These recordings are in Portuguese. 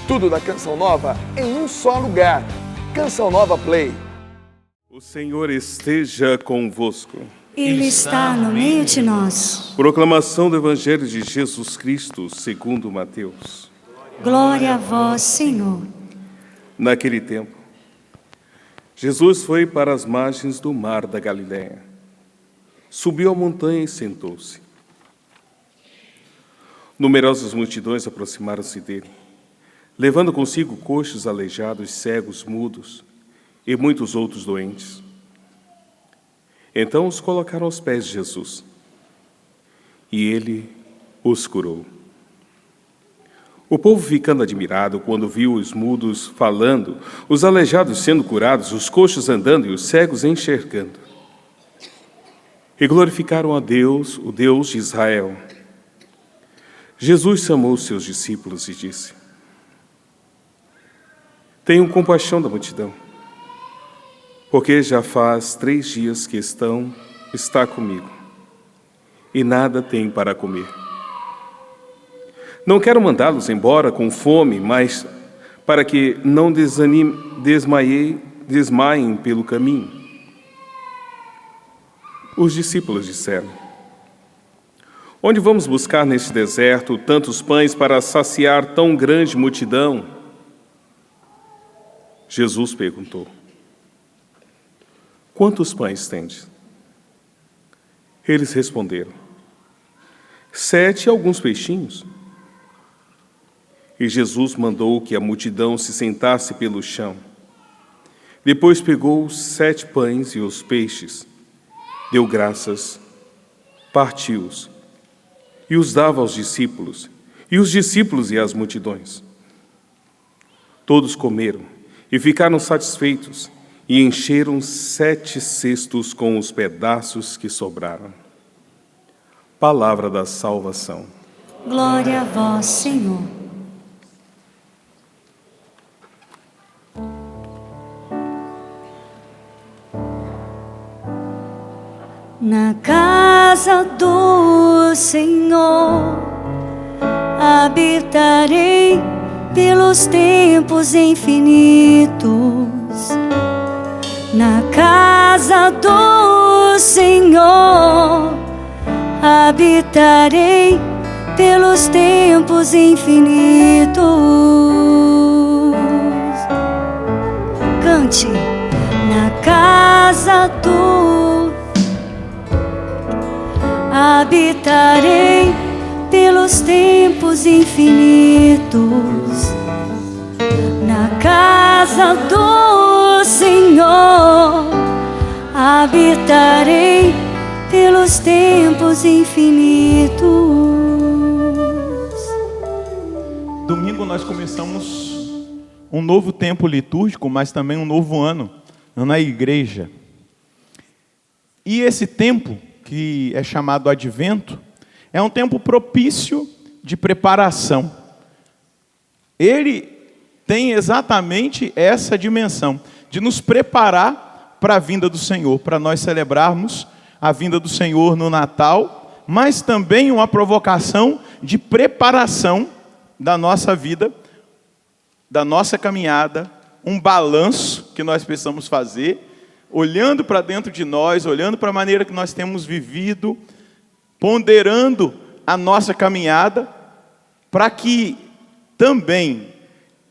Tudo da Canção Nova em um só lugar. Canção Nova Play. O Senhor esteja convosco. Ele está no meio de nós. Proclamação do Evangelho de Jesus Cristo, segundo Mateus. Glória a vós, Senhor. Naquele tempo, Jesus foi para as margens do mar da Galiléia. Subiu a montanha e sentou-se. Numerosas multidões aproximaram-se dele, levando consigo coxos, aleijados, cegos, mudos e muitos outros doentes. Então os colocaram aos pés de Jesus, e ele os curou. O povo, ficando admirado quando viu os mudos falando, os aleijados sendo curados, os coxos andando e os cegos enxergando, e glorificaram a Deus, o Deus de Israel. Jesus chamou os seus discípulos e disse: Tenham compaixão da multidão, porque já faz 3 dias que está comigo, e nada tem para comer. Não quero mandá-los embora com fome, mas para que não desmaiem pelo caminho. Os discípulos disseram: Onde vamos buscar neste deserto tantos pães para saciar tão grande multidão? Jesus perguntou: Quantos pães tendes? Eles responderam: 7 e alguns peixinhos. E Jesus mandou que a multidão se sentasse pelo chão. Depois pegou os 7 pães e os peixes, deu graças, partiu-os e os dava aos discípulos, e os discípulos e as multidões. Todos comeram e ficaram satisfeitos, e encheram 7 cestos com os pedaços que sobraram. Palavra da salvação. Glória a vós, Senhor. Na casa do Senhor habitarei pelos tempos infinitos. Na casa do Senhor habitarei pelos tempos infinitos. Cante. Na casa do habitarei pelos tempos infinitos. Na casa do Senhor habitarei pelos tempos infinitos. Domingo nós começamos um novo tempo litúrgico, mas também um novo ano na igreja. E esse tempo, que é chamado Advento, é um tempo propício de preparação. Ele tem exatamente essa dimensão, de nos preparar para a vinda do Senhor, para nós celebrarmos a vinda do Senhor no Natal, mas também uma provocação de preparação da nossa vida, da nossa caminhada, um balanço que nós precisamos fazer, olhando para dentro de nós, olhando para a maneira que nós temos vivido, ponderando a nossa caminhada, para que também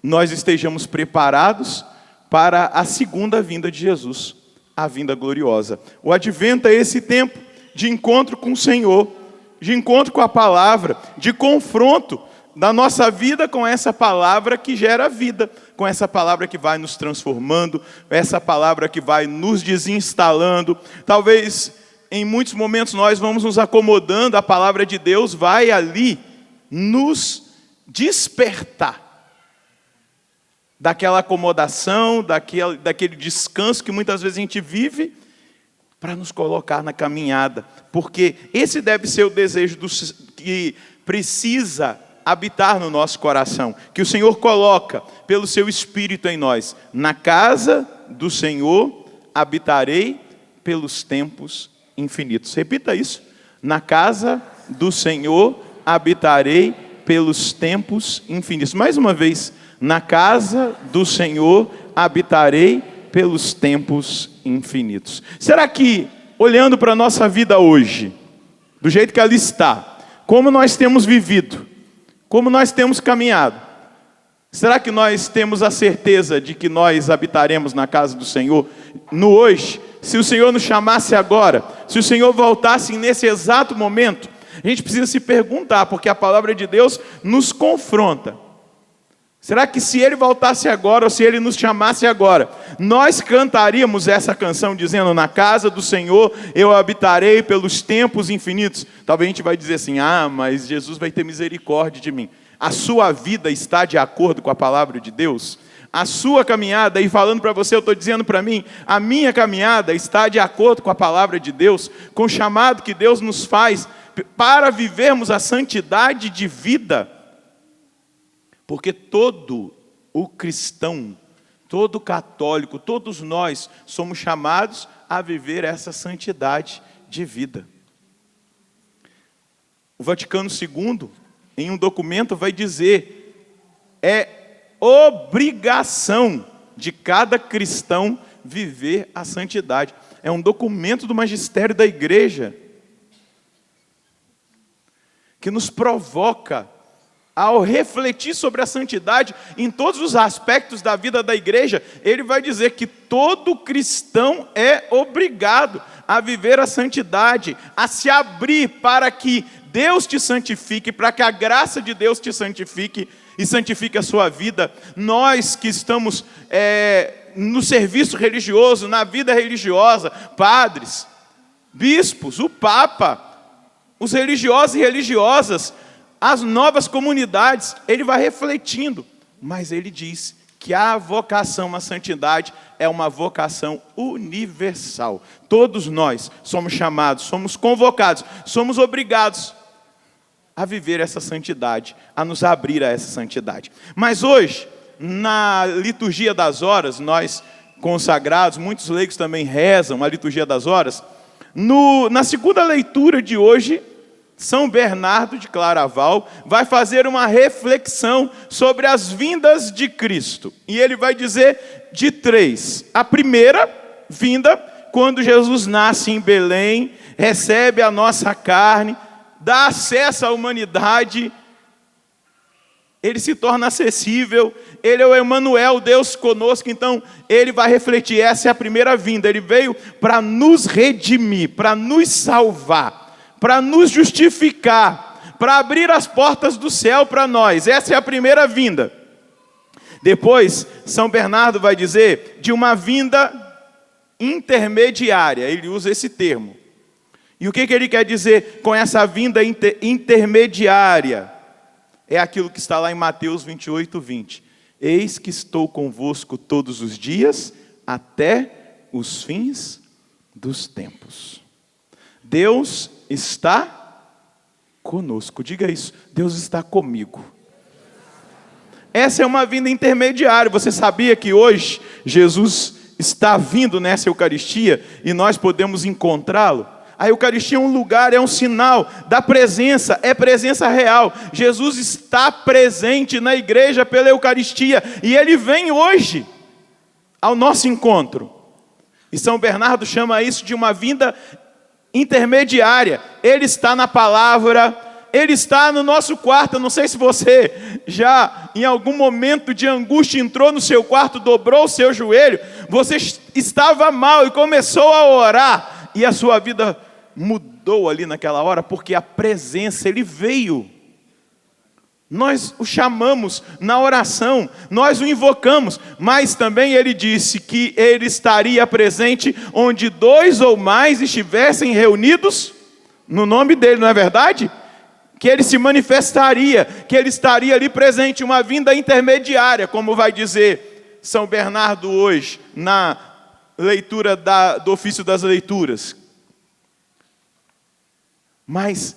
nós estejamos preparados para a segunda vinda de Jesus, a vinda gloriosa. O Advento é esse tempo de encontro com o Senhor, de encontro com a palavra, de confronto da nossa vida com essa palavra que gera vida, com essa palavra que vai nos transformando, essa palavra que vai nos desinstalando. Talvez em muitos momentos nós vamos nos acomodando, a palavra de Deus vai ali nos despertar daquela acomodação, daquele descanso que muitas vezes a gente vive, para nos colocar na caminhada, porque esse deve ser o desejo que precisa habitar no nosso coração, que o Senhor coloca pelo seu Espírito em nós. Na casa do Senhor habitarei pelos tempos infinitos. Repita isso. Na casa do Senhor habitarei pelos tempos infinitos. Mais uma vez, Na casa do Senhor habitarei pelos tempos infinitos. Será que, olhando para a nossa vida hoje, do jeito que ela está, como nós temos vivido, como nós temos caminhado, será que nós temos a certeza de que nós habitaremos na casa do Senhor no hoje? Se o Senhor nos chamasse agora, se o Senhor voltasse nesse exato momento, a gente precisa se perguntar, porque a palavra de Deus nos confronta. Será que se Ele voltasse agora, ou se Ele nos chamasse agora, nós cantaríamos essa canção dizendo, na casa do Senhor eu habitarei pelos tempos infinitos? Talvez a gente vai dizer assim, mas Jesus vai ter misericórdia de mim. A sua vida está de acordo com a palavra de Deus? A sua caminhada, e falando para você, eu estou dizendo para mim, a minha caminhada está de acordo com a palavra de Deus, com o chamado que Deus nos faz para vivermos a santidade de vida. Porque todo o cristão, todo católico, todos nós somos chamados a viver essa santidade de vida. O Vaticano II, em um documento, vai dizer, é obrigação de cada cristão viver a santidade. É um documento do magistério da igreja que nos provoca ao refletir sobre a santidade em todos os aspectos da vida da igreja. Ele vai dizer que todo cristão é obrigado a viver a santidade, a se abrir para que Deus te santifique, para que a graça de Deus te santifique e santifique a sua vida. Nós que estamos no serviço religioso, na vida religiosa, padres, bispos, o Papa, os religiosos e religiosas, as novas comunidades, ele vai refletindo, mas ele diz que a vocação à santidade é uma vocação universal. Todos nós somos chamados, somos convocados, somos obrigados a viver essa santidade, a nos abrir a essa santidade. Mas hoje, na liturgia das horas, nós consagrados, muitos leigos também rezam a liturgia das horas. Na segunda leitura de hoje, São Bernardo de Claraval vai fazer uma reflexão sobre as vindas de Cristo. E ele vai dizer de 3. A primeira vinda, quando Jesus nasce em Belém, recebe a nossa carne, dá acesso à humanidade, ele se torna acessível, ele é o Emanuel, Deus conosco. Então ele vai refletir, essa é a primeira vinda. Ele veio para nos redimir, para nos salvar, para nos justificar, para abrir as portas do céu para nós. Essa é a primeira vinda. Depois, São Bernardo vai dizer de uma vinda intermediária. Ele usa esse termo. E o que ele quer dizer com essa vinda intermediária? É aquilo que está lá em Mateus 28, 20. Eis que estou convosco todos os dias, até os fins dos tempos. Deus está conosco. Diga isso. Deus está comigo. Essa é uma vinda intermediária. Você sabia que hoje Jesus está vindo nessa Eucaristia e nós podemos encontrá-lo? A Eucaristia é um lugar, é um sinal da presença, é presença real. Jesus está presente na igreja pela Eucaristia e Ele vem hoje ao nosso encontro. E São Bernardo chama isso de uma vinda intermediária. Ele está na palavra, Ele está no nosso quarto. Eu não sei se você já, em algum momento de angústia, entrou no seu quarto, dobrou o seu joelho, você estava mal e começou a orar, e a sua vida mudou ali naquela hora, porque a presença, Ele veio. Nós o chamamos na oração, nós o invocamos, mas também Ele disse que Ele estaria presente onde 2 ou mais estivessem reunidos no nome dEle, não é verdade? Que Ele se manifestaria, que Ele estaria ali presente, uma vinda intermediária, como vai dizer São Bernardo hoje, na leitura do ofício das leituras. Mas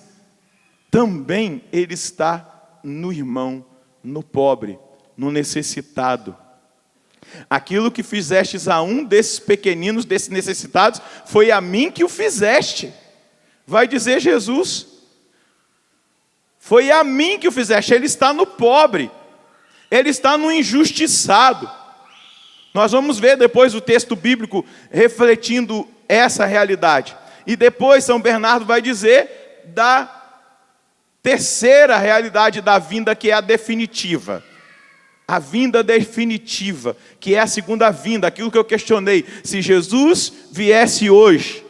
também Ele está no irmão, no pobre, no necessitado. Aquilo que fizestes a um desses pequeninos, desses necessitados, foi a mim que o fizeste. Vai dizer Jesus. Foi a mim que o fizeste. Ele está no pobre. ele está no injustiçado. Nós vamos ver depois o texto bíblico refletindo essa realidade. E depois São Bernardo vai dizer da terceira realidade da vinda, que é a definitiva. A vinda definitiva, que é a segunda vinda, aquilo que eu questionei. Se Jesus viesse hoje,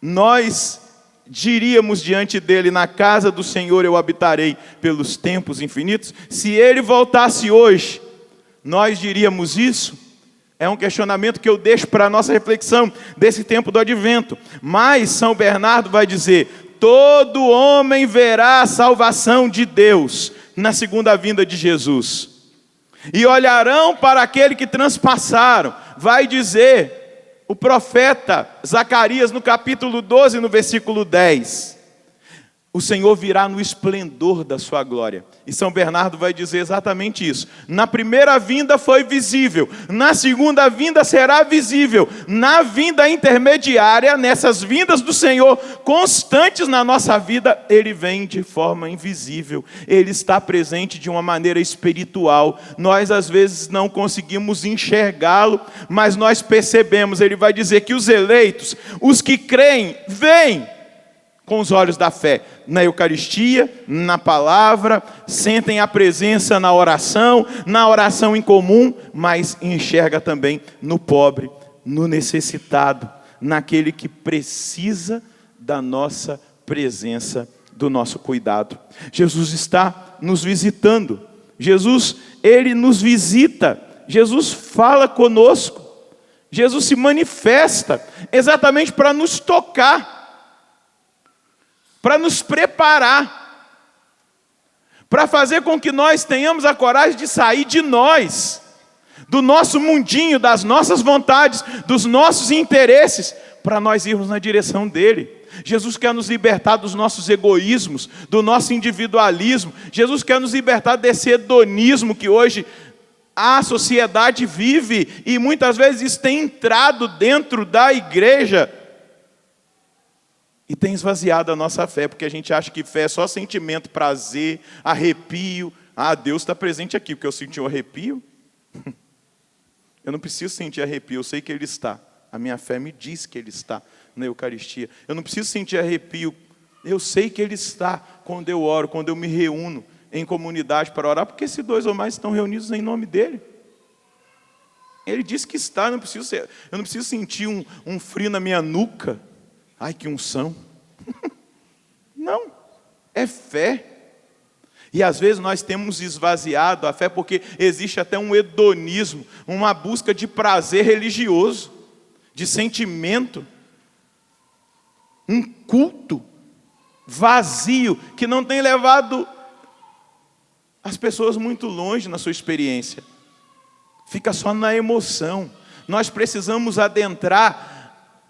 nós diríamos diante dele: na casa do Senhor eu habitarei pelos tempos infinitos? Se ele voltasse hoje, nós diríamos isso? É um questionamento que eu deixo para a nossa reflexão desse tempo do advento. Mas São Bernardo vai dizer: todo homem verá a salvação de Deus na segunda vinda de Jesus. E olharão para aquele que transpassaram. Vai dizer o profeta Zacarias no capítulo 12, no versículo 10. O Senhor virá no esplendor da sua glória. E São Bernardo vai dizer exatamente isso. Na primeira vinda foi visível, na segunda vinda será visível. Na vinda intermediária, nessas vindas do Senhor constantes na nossa vida, Ele vem de forma invisível. Ele está presente de uma maneira espiritual. Nós às vezes não conseguimos enxergá-lo, mas nós percebemos. Ele vai dizer que os eleitos, os que creem, veem com os olhos da fé, na Eucaristia, na palavra, sentem a presença na oração em comum, mas enxerga também no pobre, no necessitado, naquele que precisa da nossa presença, do nosso cuidado. Jesus está nos visitando. Jesus, Ele nos visita. Jesus fala conosco. Jesus se manifesta exatamente para nos tocar, para nos preparar, para fazer com que nós tenhamos a coragem de sair de nós, do nosso mundinho, das nossas vontades, dos nossos interesses, para nós irmos na direção dele. Jesus quer nos libertar dos nossos egoísmos, do nosso individualismo. Jesus quer nos libertar desse hedonismo que hoje a sociedade vive, e muitas vezes isso tem entrado dentro da igreja e tem esvaziado a nossa fé, porque a gente acha que fé é só sentimento, prazer, arrepio. Ah, Deus está presente aqui, porque eu senti um arrepio. Eu não preciso sentir arrepio, eu sei que Ele está. A minha fé me diz que Ele está na Eucaristia. Eu não preciso sentir arrepio, eu sei que Ele está quando eu oro, quando eu me reúno em comunidade para orar, porque se 2 ou mais estão reunidos em nome dEle. Ele diz que está, eu não preciso sentir um frio na minha nuca. Ai, que unção. Não, é fé. E às vezes nós temos esvaziado a fé porque existe até um hedonismo, uma busca de prazer religioso, de sentimento, um culto vazio que não tem levado as pessoas muito longe na sua experiência. Fica só na emoção. Nós precisamos adentrar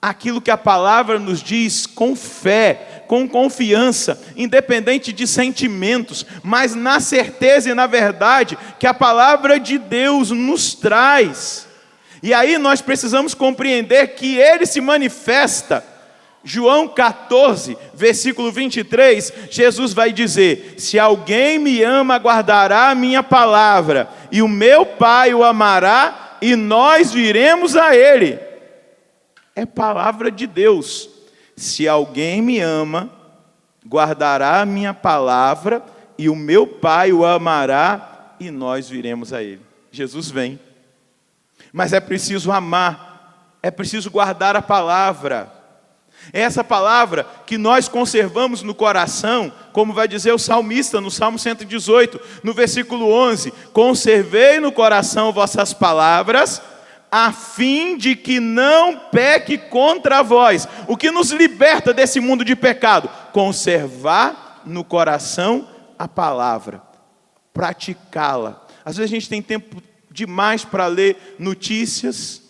aquilo que a palavra nos diz com fé, com confiança, independente de sentimentos, mas na certeza e na verdade que a palavra de Deus nos traz. E aí nós precisamos compreender que Ele se manifesta. João 14, versículo 23, Jesus vai dizer: se alguém me ama, guardará a minha palavra, e o meu Pai o amará, e nós viremos a Ele. É palavra de Deus. Se alguém me ama, guardará a minha palavra, e o meu Pai o amará, e nós viremos a Ele. Jesus vem. Mas é preciso amar, é preciso guardar a palavra. É essa palavra que nós conservamos no coração, como vai dizer o salmista no Salmo 118, no versículo 11: conservei no coração vossas palavras, a fim de que não peque contra vós. O que nos liberta desse mundo de pecado? Conservar no coração a palavra, praticá-la. Às vezes a gente tem tempo demais para ler notícias,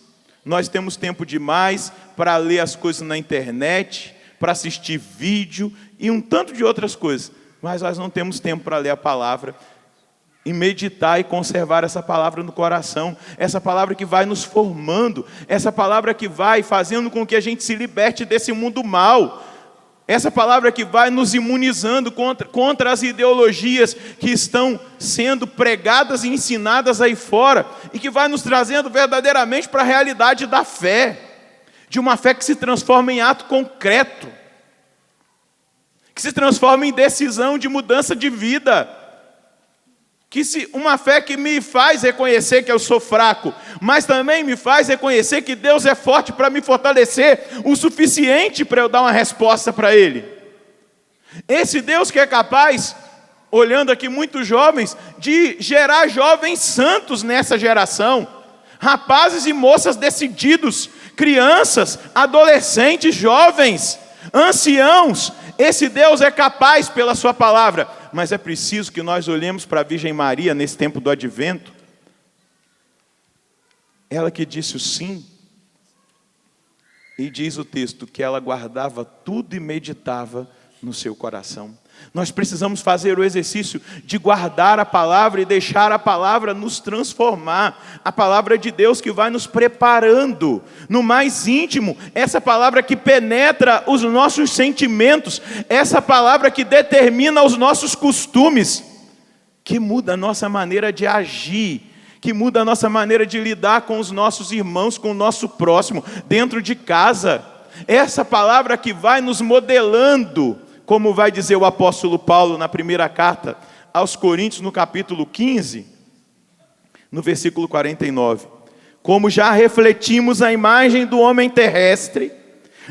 nós temos tempo demais para ler as coisas na internet, para assistir vídeo e um tanto de outras coisas, mas nós não temos tempo para ler a palavra e meditar e conservar essa palavra no coração, essa palavra que vai nos formando, essa palavra que vai fazendo com que a gente se liberte desse mundo mal. Essa palavra que vai nos imunizando contra as ideologias que estão sendo pregadas e ensinadas aí fora, e que vai nos trazendo verdadeiramente para a realidade da fé, de uma fé que se transforma em ato concreto, que se transforma em decisão de mudança de vida, uma fé que me faz reconhecer que eu sou fraco, mas também me faz reconhecer que Deus é forte para me fortalecer o suficiente para eu dar uma resposta para Ele. Esse Deus que é capaz, olhando aqui muitos jovens, de gerar jovens santos nessa geração, rapazes e moças decididos, crianças, adolescentes, jovens, anciãos. Esse Deus é capaz pela sua palavra, mas é preciso que nós olhemos para a Virgem Maria nesse tempo do advento. Ela que disse o sim, e diz o texto que ela guardava tudo e meditava no seu coração. Nós precisamos fazer o exercício de guardar a palavra e deixar a palavra nos transformar. A palavra de Deus que vai nos preparando no mais íntimo. Essa palavra que penetra os nossos sentimentos. Essa palavra que determina os nossos costumes. Que muda a nossa maneira de agir. Que muda a nossa maneira de lidar com os nossos irmãos, com o nosso próximo, dentro de casa. Essa palavra que vai nos modelando, como vai dizer o apóstolo Paulo na primeira carta aos Coríntios, no capítulo 15, no versículo 49. Como já refletimos a imagem do homem terrestre,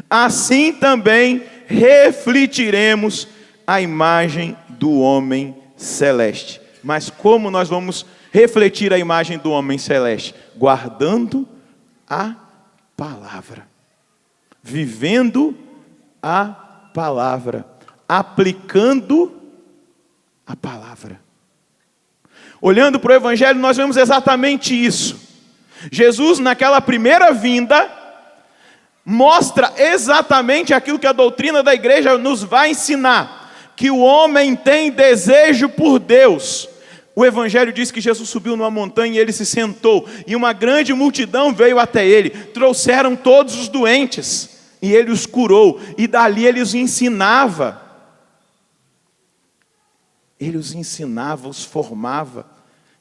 assim também refletiremos a imagem do homem celeste. Mas como nós vamos refletir a imagem do homem celeste? Guardando a palavra, vivendo a palavra, aplicando a palavra. Olhando para o Evangelho, nós vemos exatamente isso. Jesus, naquela primeira vinda, mostra exatamente aquilo que a doutrina da igreja nos vai ensinar, que o homem tem desejo por Deus. O Evangelho diz que Jesus subiu numa montanha e ele se sentou, e uma grande multidão veio até ele, trouxeram todos os doentes, e ele os curou, e dali ele os ensinava. Ele os ensinava, os formava,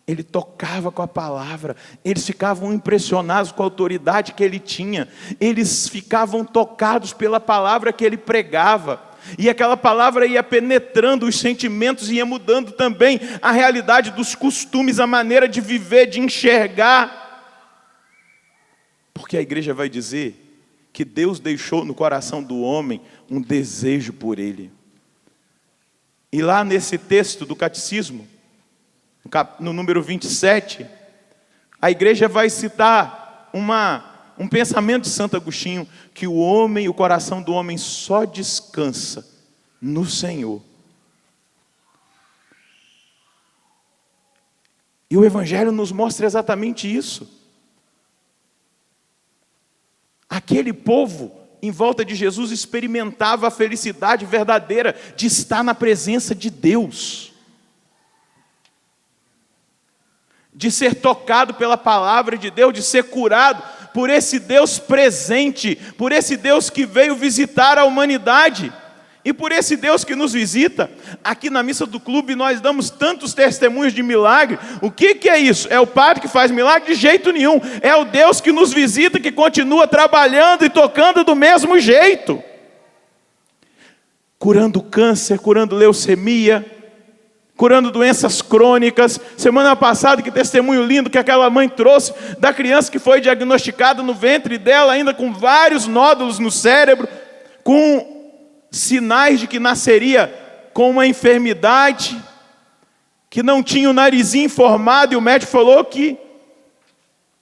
ele tocava com a palavra, eles ficavam impressionados com a autoridade que ele tinha, eles ficavam tocados pela palavra que ele pregava, e aquela palavra ia penetrando os sentimentos e ia mudando também a realidade dos costumes, a maneira de viver, de enxergar, porque a igreja vai dizer que Deus deixou no coração do homem um desejo por ele. E lá nesse texto do catecismo, no número 27, a igreja vai citar um pensamento de Santo Agostinho, que o coração do homem só descansa no Senhor. E o Evangelho nos mostra exatamente isso. Aquele povo em volta de Jesus experimentava a felicidade verdadeira de estar na presença de Deus, de ser tocado pela palavra de Deus, de ser curado por esse Deus presente, por esse Deus que veio visitar a humanidade, e por esse Deus que nos visita. Aqui na missa do clube nós damos tantos testemunhos de milagre. O que é isso? É o padre que faz milagre? De jeito nenhum. É o Deus que nos visita, que continua trabalhando e tocando do mesmo jeito, curando câncer, curando leucemia, curando doenças crônicas. Semana passada, que testemunho lindo que aquela mãe trouxe da criança que foi diagnosticada no ventre dela, ainda com vários nódulos no cérebro, com sinais de que nasceria com uma enfermidade, que não tinha o narizinho formado, e o médico falou que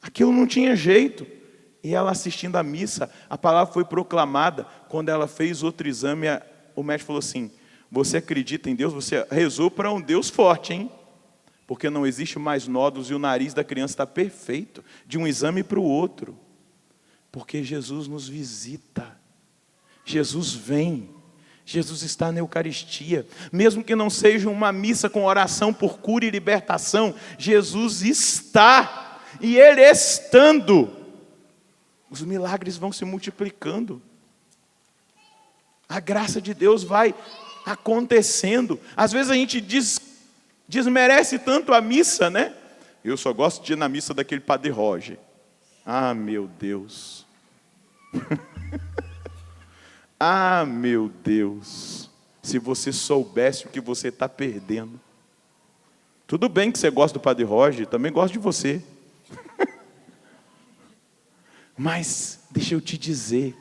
aquilo não tinha jeito. E ela assistindo a missa, a palavra foi proclamada. Quando ela fez outro exame, o médico falou assim: você acredita em Deus? Você rezou para um Deus forte, hein? Porque não existe mais nódulos e o nariz da criança está perfeito, de um exame para o outro. Porque Jesus nos visita, Jesus vem, Jesus está na Eucaristia. Mesmo que não seja uma missa com oração por cura e libertação, Jesus está, e Ele estando, os milagres vão se multiplicando. A graça de Deus vai acontecendo. Às vezes a gente desmerece tanto a missa, né? Eu só gosto de ir na missa daquele Padre Roger. Ah, meu Deus. Ah, meu Deus. Se você soubesse o que você está perdendo. Tudo bem que você gosta do Padre Roger, também gosto de você. Mas, deixa eu te dizer,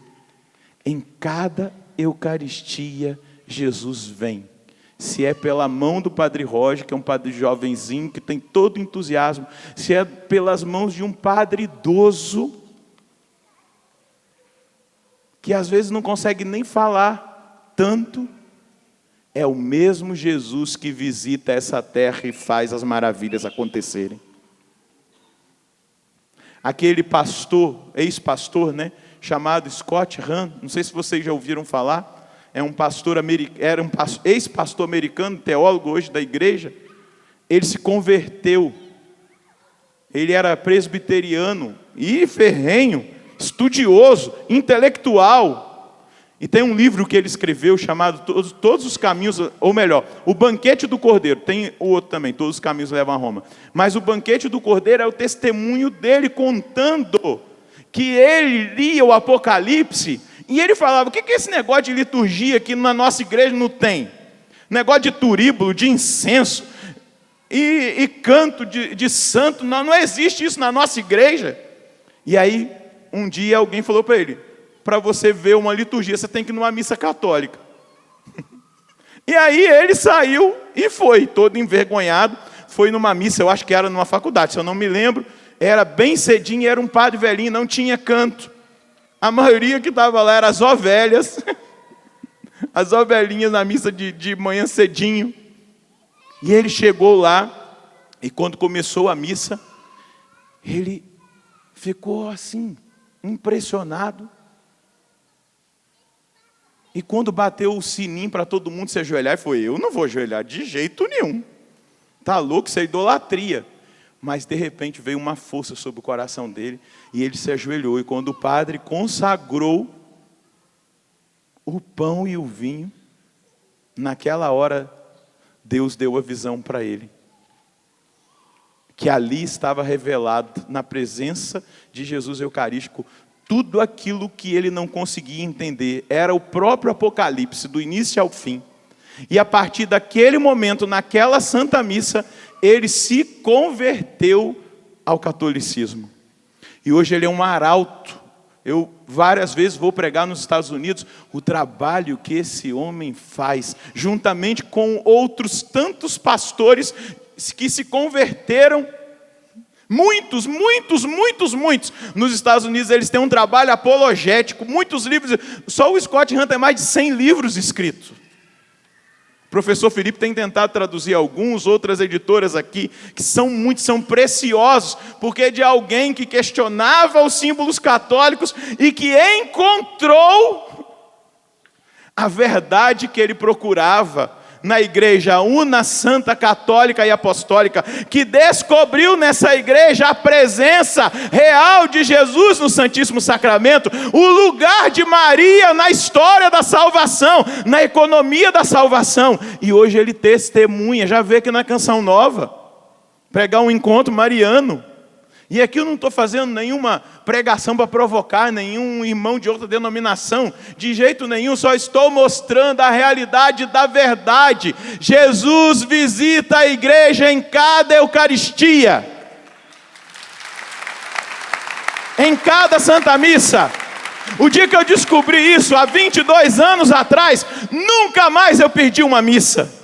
em cada Eucaristia, Jesus vem. Se é pela mão do Padre Roger, que é um padre jovenzinho, que tem todo entusiasmo, se é pelas mãos de um padre idoso, que às vezes não consegue nem falar tanto, é o mesmo Jesus que visita essa terra e faz as maravilhas acontecerem. Aquele pastor, ex-pastor, né, chamado Scott Hahn, não sei se vocês já ouviram falar, é um pastor era um ex-pastor americano, teólogo hoje da igreja. Ele se converteu. Ele era presbiteriano e ferrenho, estudioso, intelectual. E tem um livro que ele escreveu chamado Todos os Caminhos, ou melhor, O Banquete do Cordeiro. Tem o outro também, Todos os Caminhos Levam a Roma. Mas o Banquete do Cordeiro é o testemunho dele contando que ele lia o Apocalipse e ele falava: o que é esse negócio de liturgia que na nossa igreja não tem? Negócio de turíbulo, de incenso e canto de santo, não existe isso na nossa igreja. E aí, um dia alguém falou para ele: para você ver uma liturgia, você tem que ir numa missa católica. E aí ele saiu e foi, todo envergonhado, foi numa missa, eu acho que era numa faculdade, se eu não me lembro, era bem cedinho, era um padre velhinho, não tinha canto. A maioria que estava lá eram as ovelhas, as ovelhinhas na missa de manhã cedinho. E ele chegou lá, e quando começou a missa, ele ficou assim, impressionado. E quando bateu o sininho para todo mundo se ajoelhar, ele falou: eu não vou ajoelhar de jeito nenhum. Tá louco, isso é idolatria. Mas de repente veio uma força sobre o coração dele, e ele se ajoelhou. E quando o padre consagrou o pão e o vinho, naquela hora Deus deu a visão para ele. Que ali estava revelado, na presença de Jesus Eucarístico, tudo aquilo que ele não conseguia entender. Era o próprio Apocalipse, do início ao fim. E a partir daquele momento, naquela Santa Missa, ele se converteu ao catolicismo. E hoje ele é um arauto. Eu várias vezes vou pregar nos Estados Unidos o trabalho que esse homem faz, juntamente com outros tantos pastores que se converteram. Muitos. Nos Estados Unidos eles têm um trabalho apologético, muitos livros. Só o Scott Hahn tem mais de 100 livros escritos. O professor Felipe tem tentado traduzir alguns, outras editoras aqui, que são preciosos, porque é de alguém que questionava os símbolos católicos e que encontrou a verdade que ele procurava na igreja una, santa, católica e apostólica, que descobriu nessa igreja a presença real de Jesus no Santíssimo Sacramento, o lugar de Maria na história da salvação, na economia da salvação. E hoje ele testemunha, já vê que na Canção Nova, pregar um encontro mariano. E aqui eu não estou fazendo nenhuma pregação para provocar nenhum irmão de outra denominação, de jeito nenhum, só estou mostrando a realidade da verdade. Jesus visita a igreja em cada Eucaristia, em cada Santa Missa. O dia que eu descobri isso, há 22 anos atrás, nunca mais eu perdi uma missa.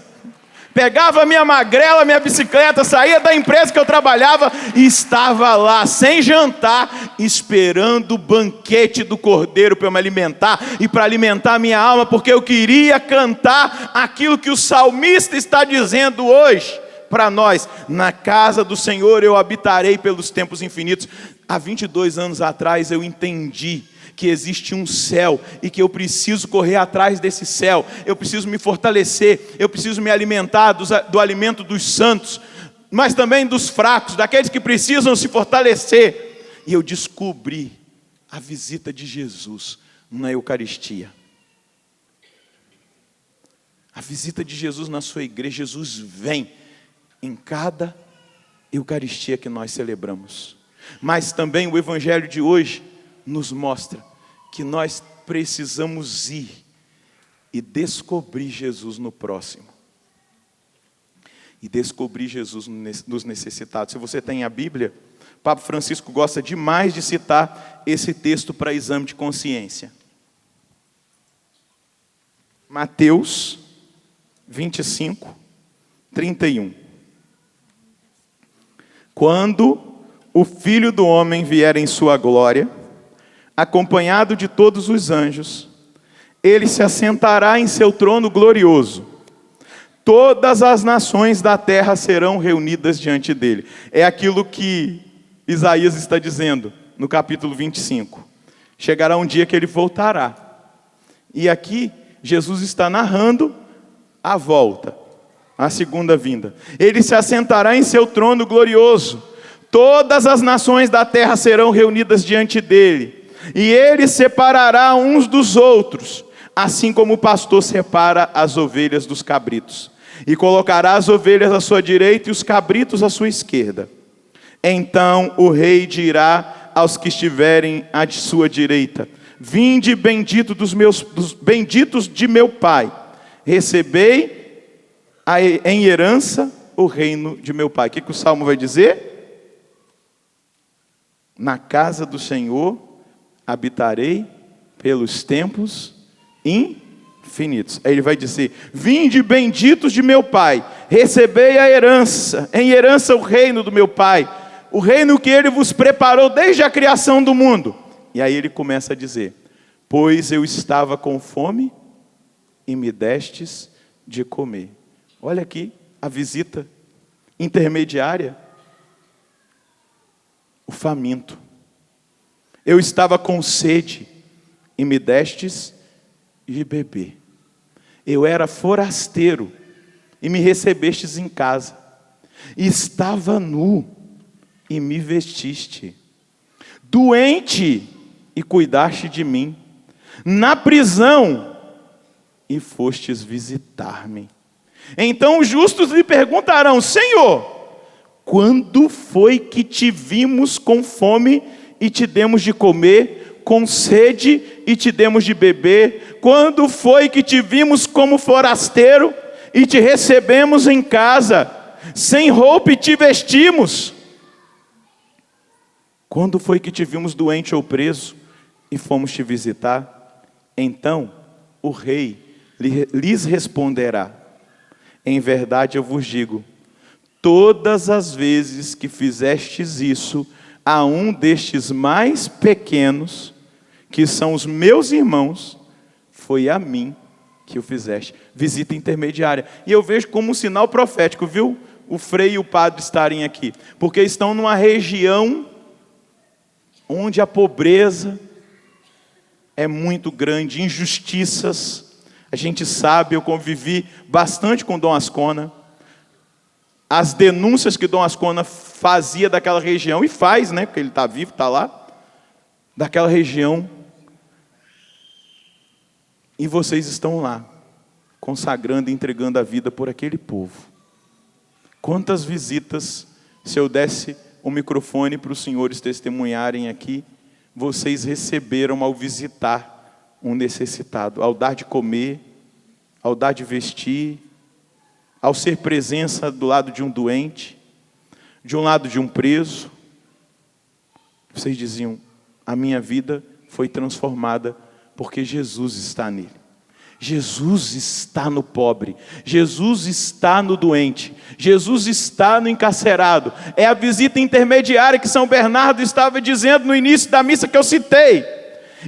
Pegava minha magrela, minha bicicleta, saía da empresa que eu trabalhava e estava lá, sem jantar, esperando o banquete do Cordeiro para eu me alimentar e para alimentar a minha alma, porque eu queria cantar aquilo que o salmista está dizendo hoje para nós: na casa do Senhor eu habitarei pelos tempos infinitos. Há 22 anos atrás eu entendi que existe um céu e que eu preciso correr atrás desse céu, eu preciso me fortalecer, eu preciso me alimentar do alimento dos santos, mas também dos fracos, daqueles que precisam se fortalecer. E eu descobri a visita de Jesus na Eucaristia. A visita de Jesus na sua igreja. Jesus vem em cada Eucaristia que nós celebramos. Mas também o Evangelho de hoje nos mostra que nós precisamos ir e descobrir Jesus no próximo. E descobrir Jesus nos necessitados. Se você tem a Bíblia, Papa Francisco gosta demais de citar esse texto para exame de consciência. Mateus 25, 31. Quando o Filho do Homem vier em sua glória, acompanhado de todos os anjos, ele se assentará em seu trono glorioso. Todas as nações da terra serão reunidas diante dele. É aquilo que Isaías está dizendo no capítulo 25. Chegará um dia que ele voltará. E aqui Jesus está narrando a volta, a segunda vinda. Ele se assentará em seu trono glorioso. Todas as nações da terra serão reunidas diante dele. E ele separará uns dos outros, assim como o pastor separa as ovelhas dos cabritos. E colocará as ovelhas à sua direita e os cabritos à sua esquerda. Então o rei dirá aos que estiverem à sua direita: vinde, bendito dos benditos de meu Pai, recebei em herança o reino de meu Pai. O que o Salmo vai dizer? Na casa do Senhor habitarei pelos tempos infinitos. Aí ele vai dizer: vinde, benditos de meu Pai, recebei a herança, em herança o reino do meu Pai, o reino que ele vos preparou desde a criação do mundo. E aí ele começa a dizer: pois eu estava com fome e me destes de comer. Olha aqui a visita intermediária. O faminto. Eu estava com sede e me destes de beber. Eu era forasteiro e me recebestes em casa. Estava nu e me vestiste. Doente e cuidaste de mim. Na prisão e fostes visitar-me. Então os justos lhe perguntarão: Senhor, quando foi que te vimos com fome e te demos de comer, com sede e te demos de beber? Quando foi que te vimos como forasteiro e te recebemos em casa, sem roupa e te vestimos? Quando foi que te vimos doente ou preso e fomos te visitar? Então o rei lhes responderá: em verdade eu vos digo, todas as vezes que fizestes isso a um destes mais pequenos, que são os meus irmãos, foi a mim que o fizeste. Visita intermediária. E eu vejo como um sinal profético, viu? O Frei e o padre estarem aqui. Porque estão numa região onde a pobreza é muito grande, injustiças. A gente sabe, eu convivi bastante com Dom Ascona. As denúncias que Dom Ascona fazia daquela região, e faz, né? Porque ele está vivo, está lá. Daquela região. E vocês estão lá, consagrando e entregando a vida por aquele povo. Quantas visitas, se eu desse o microfone para os senhores testemunharem aqui, vocês receberam ao visitar um necessitado, ao dar de comer, ao dar de vestir, ao ser presença do lado de um doente, de um lado de um preso. Vocês diziam: a minha vida foi transformada porque Jesus está nele. Jesus está no pobre, Jesus está no doente, Jesus está no encarcerado. É a visita intermediária que São Bernardo estava dizendo no início da missa que eu citei,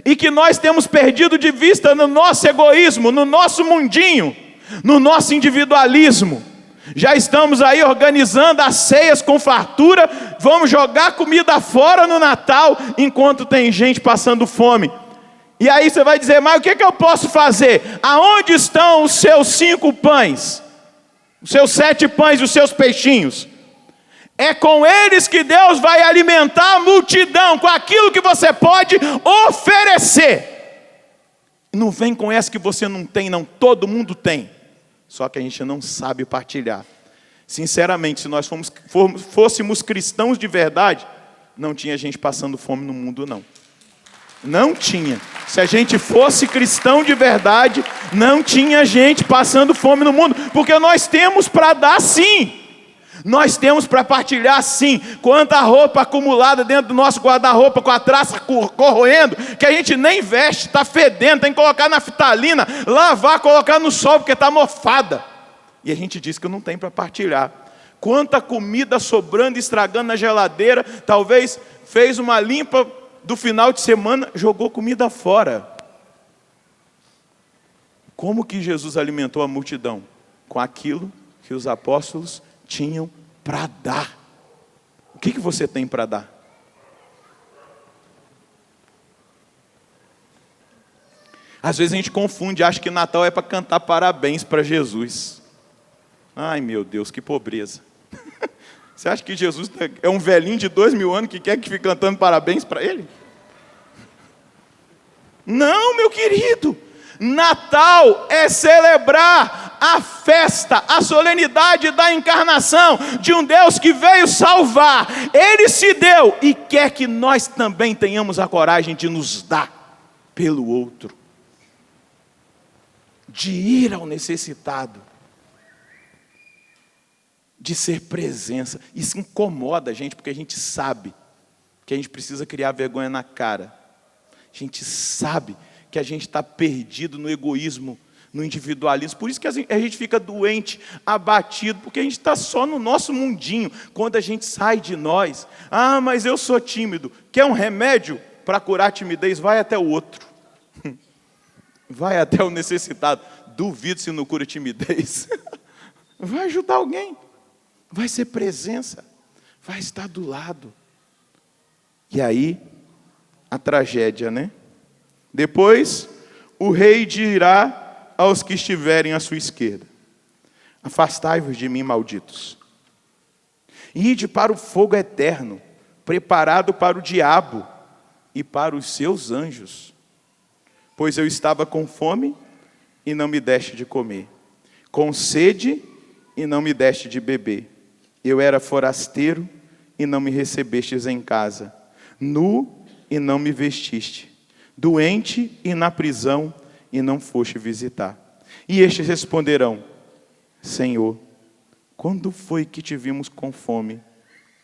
e que nós temos perdido de vista no nosso egoísmo, no nosso mundinho, no nosso individualismo. Já estamos aí organizando as ceias com fartura, vamos jogar comida fora no Natal, enquanto tem gente passando fome. E aí você vai dizer: mas o que eu posso fazer? Aonde estão os seus 5 pães? Os seus 7 pães e os seus peixinhos? É com eles que Deus vai alimentar a multidão, com aquilo que você pode oferecer. Não vem com essa que você não tem, não. Todo mundo tem. só que a gente não sabe partilhar. Sinceramente, se nós fôssemos cristãos de verdade, não tinha gente passando fome no mundo, não. Não tinha. Se a gente fosse cristão de verdade, não tinha gente passando fome no mundo, porque nós temos para dar sim. Nós temos para partilhar sim. Quanta roupa acumulada dentro do nosso guarda-roupa, com a traça corroendo, que a gente nem veste, está fedendo, tem que colocar na naftalina, lavar, colocar no sol, porque está mofada. E a gente diz que não tem para partilhar. Quanta comida sobrando, estragando na geladeira, talvez fez uma limpa do final de semana, jogou comida fora. Como que Jesus alimentou a multidão? Com aquilo que os apóstolos tinham para dar. O que você tem para dar? Às vezes a gente confunde, acha que Natal é para cantar parabéns para Jesus. Ai meu Deus, que pobreza. Você acha que Jesus é um velhinho de 2000 anos que quer que fique cantando parabéns para ele? Não, meu querido. Natal é celebrar a festa, a solenidade da encarnação de um Deus que veio salvar. Ele se deu e quer que nós também tenhamos a coragem de nos dar pelo outro, de ir ao necessitado, de ser presença. Isso incomoda a gente, porque a gente sabe que a gente precisa criar vergonha na cara. A gente sabe que a gente está perdido no egoísmo, no individualismo. Por isso que a gente fica doente, abatido, porque a gente está só no nosso mundinho. Quando a gente sai de nós, mas eu sou tímido. Quer um remédio para curar a timidez? Vai até o outro. Vai até o necessitado. Duvido se não cura a timidez. Vai ajudar alguém. Vai ser presença. Vai estar do lado. E aí, a tragédia, né? Depois, o rei dirá aos que estiverem à sua esquerda: afastai-vos de mim, malditos. Ide para o fogo eterno, preparado para o diabo e para os seus anjos. Pois eu estava com fome e não me deste de comer, com sede e não me deste de beber. Eu era forasteiro e não me recebestes em casa, nu e não me vestiste, doente e na prisão e não foste visitar. E estes responderão: Senhor, quando foi que te vimos com fome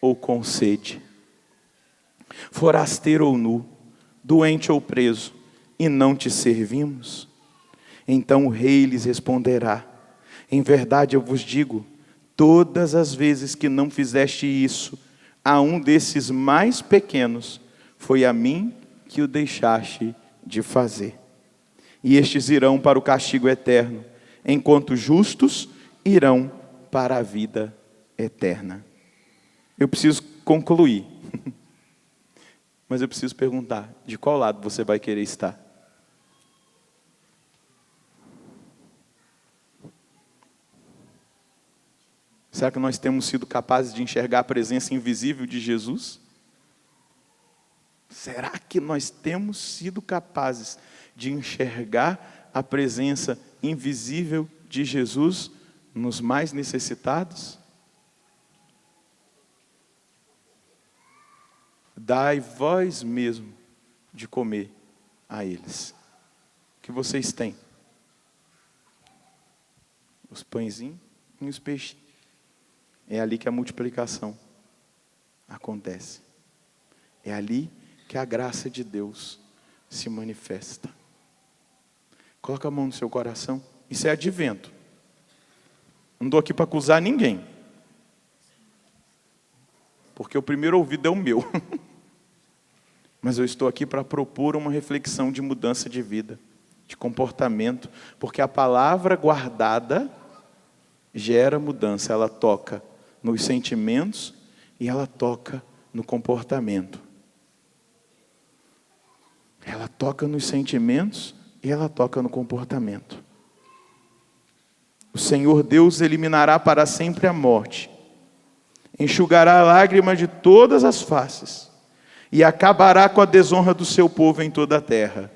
ou com sede, forasteiro ou nu, doente ou preso, e não te servimos? Então o rei lhes responderá: em verdade eu vos digo, todas as vezes que não fizeste isso a um desses mais pequenos, foi a mim que o deixaste de fazer. E estes irão para o castigo eterno, enquanto justos irão para a vida eterna. Eu preciso concluir, mas eu preciso perguntar: de qual lado você vai querer estar? Será que nós temos sido capazes de enxergar a presença invisível de Jesus? Será que nós temos sido capazes de enxergar a presença invisível de Jesus nos mais necessitados? Dai vós mesmo de comer a eles. O que vocês têm? Os pãezinhos e os peixinhos. É ali que a multiplicação acontece. É ali que a graça de Deus se manifesta. Coloca a mão no seu coração. Isso é advento. Não estou aqui para acusar ninguém, porque o primeiro ouvido é o meu. Mas eu estou aqui para propor uma reflexão de mudança de vida, de comportamento, porque a palavra guardada gera mudança. Ela toca nos sentimentos e ela toca no comportamento. Ela toca nos sentimentos e ela toca no comportamento. O Senhor Deus eliminará para sempre a morte, enxugará a lágrima de todas as faces e acabará com a desonra do seu povo em toda a terra.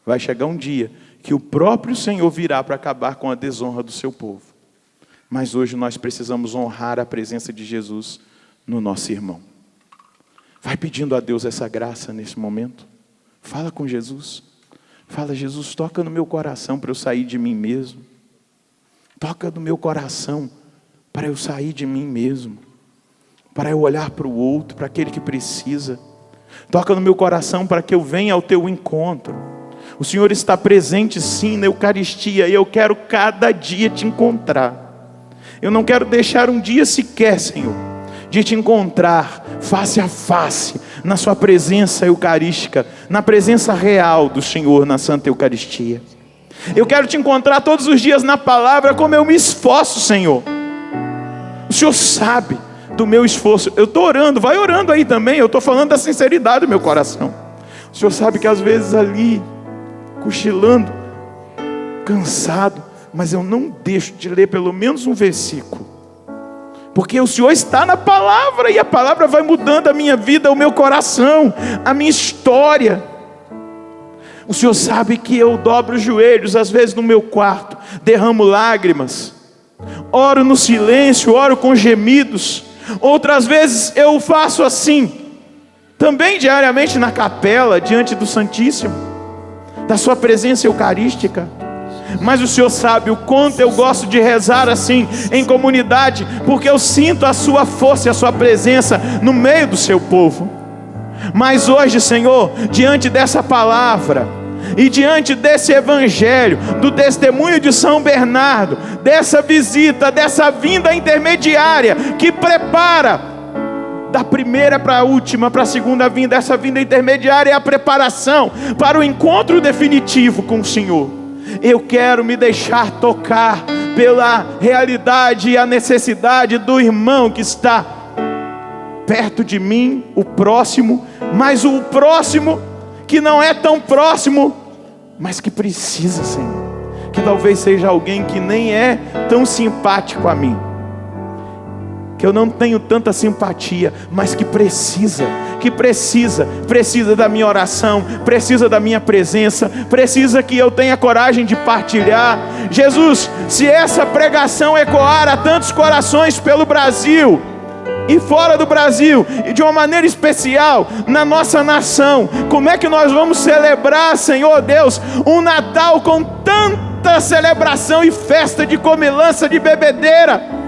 Vai chegar um dia que o próprio Senhor virá para acabar com a desonra do seu povo. Mas hoje nós precisamos honrar a presença de Jesus no nosso irmão. Vai pedindo a Deus essa graça nesse momento. Fala com Jesus. Fala: Jesus, toca no meu coração para eu sair de mim mesmo. Toca no meu coração para eu sair de mim mesmo. Para eu olhar para o outro, para aquele que precisa. Toca no meu coração para que eu venha ao teu encontro. O Senhor está presente sim na Eucaristia e eu quero cada dia te encontrar. Eu não quero deixar um dia sequer, Senhor, de te encontrar face a face, na sua presença eucarística, na presença real do Senhor na Santa Eucaristia. Eu quero te encontrar todos os dias na palavra, como eu me esforço, Senhor. O Senhor sabe do meu esforço. Eu estou orando, vai orando aí também. Eu estou falando da sinceridade do meu coração. O Senhor sabe que às vezes ali, cochilando, cansado, mas eu não deixo de ler pelo menos um versículo. Porque o Senhor está na palavra e a palavra vai mudando a minha vida, o meu coração, a minha história. O Senhor sabe que eu dobro os joelhos, às vezes no meu quarto, derramo lágrimas, oro no silêncio, oro com gemidos. Outras vezes eu faço assim, também diariamente na capela, diante do Santíssimo, da sua presença eucarística. Mas o Senhor sabe o quanto eu gosto de rezar assim, em comunidade, porque eu sinto a sua força e a sua presença no meio do seu povo. Mas hoje, Senhor, diante dessa palavra e diante desse evangelho, do testemunho de São Bernardo, dessa visita, dessa vinda intermediária que prepara da primeira para a última, para a segunda vinda, essa vinda intermediária é a preparação para o encontro definitivo com o Senhor. Eu quero me deixar tocar pela realidade e a necessidade do irmão que está perto de mim, o próximo, mas o próximo que não é tão próximo, mas que precisa, Senhor. Que talvez seja alguém que nem é tão simpático a mim, que eu não tenho tanta simpatia, mas que precisa da minha oração, precisa da minha presença, precisa que eu tenha coragem de partilhar. Jesus, se essa pregação ecoar a tantos corações pelo Brasil e fora do Brasil, e de uma maneira especial na nossa nação, como é que nós vamos celebrar, Senhor Deus, um Natal com tanta celebração e festa de comilança, de bebedeira,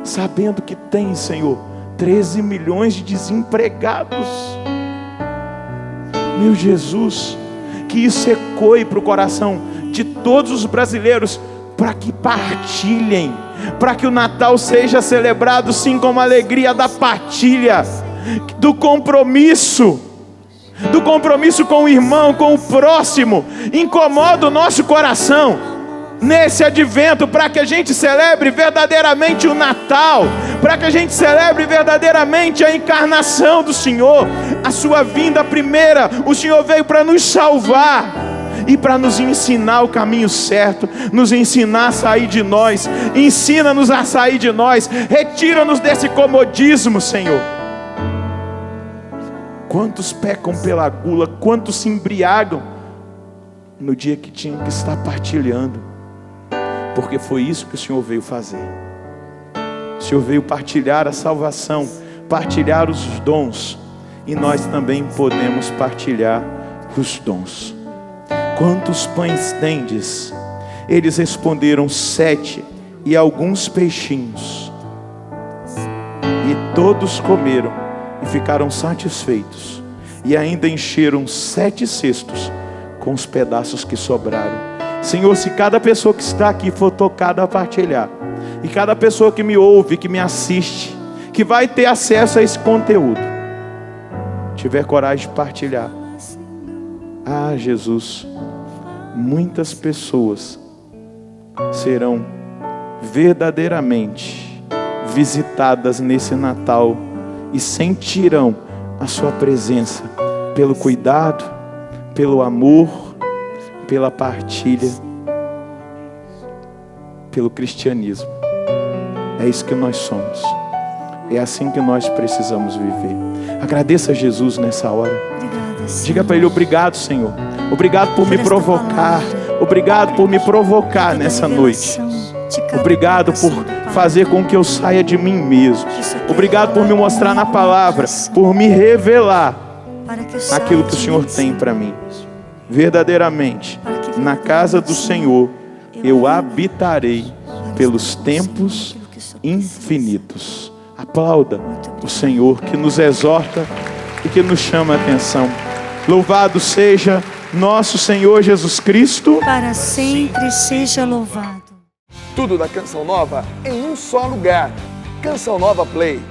sabendo que tem, Senhor, 13 milhões de desempregados. Meu Jesus, que isso ecoe para o coração de todos os brasileiros, para que partilhem, para que o Natal seja celebrado sim com a alegria da partilha, do compromisso com o irmão, com o próximo. Incomoda o nosso coração nesse advento, para que a gente celebre verdadeiramente o Natal, para que a gente celebre verdadeiramente a encarnação do Senhor, a sua vinda primeira. O Senhor veio para nos salvar e para nos ensinar o caminho certo, nos ensinar a sair de nós. Ensina-nos a sair de nós, retira-nos desse comodismo, Senhor. Quantos pecam pela gula, quantos se embriagam no dia que tinham que estar partilhando, porque foi isso que o Senhor veio fazer. O Senhor veio partilhar a salvação, partilhar os dons, e nós também podemos partilhar os dons. Quantos pães tendes? Eles responderam: 7 e alguns peixinhos. E todos comeram e ficaram satisfeitos, e ainda encheram 7 cestos com os pedaços que sobraram. Senhor, se cada pessoa que está aqui for tocada a partilhar, e cada pessoa que me ouve, que me assiste, que vai ter acesso a esse conteúdo, tiver coragem de partilhar, Jesus, muitas pessoas serão verdadeiramente visitadas nesse Natal e sentirão a sua presença pelo cuidado, pelo amor, pela partilha, pelo cristianismo. É isso que nós somos. É assim que nós precisamos viver. Agradeça a Jesus nessa hora. Diga para Ele: obrigado, Senhor. Obrigado por me provocar. Obrigado por me provocar nessa noite. Obrigado por fazer com que eu saia de mim mesmo. Obrigado por me mostrar na palavra, por me revelar aquilo que o Senhor tem para mim. Verdadeiramente, na casa do Senhor, eu habitarei pelos tempos infinitos. Aplauda o Senhor que nos exorta e que nos chama a atenção. Louvado seja nosso Senhor Jesus Cristo. Para sempre seja louvado. Tudo da Canção Nova em um só lugar. Canção Nova Play.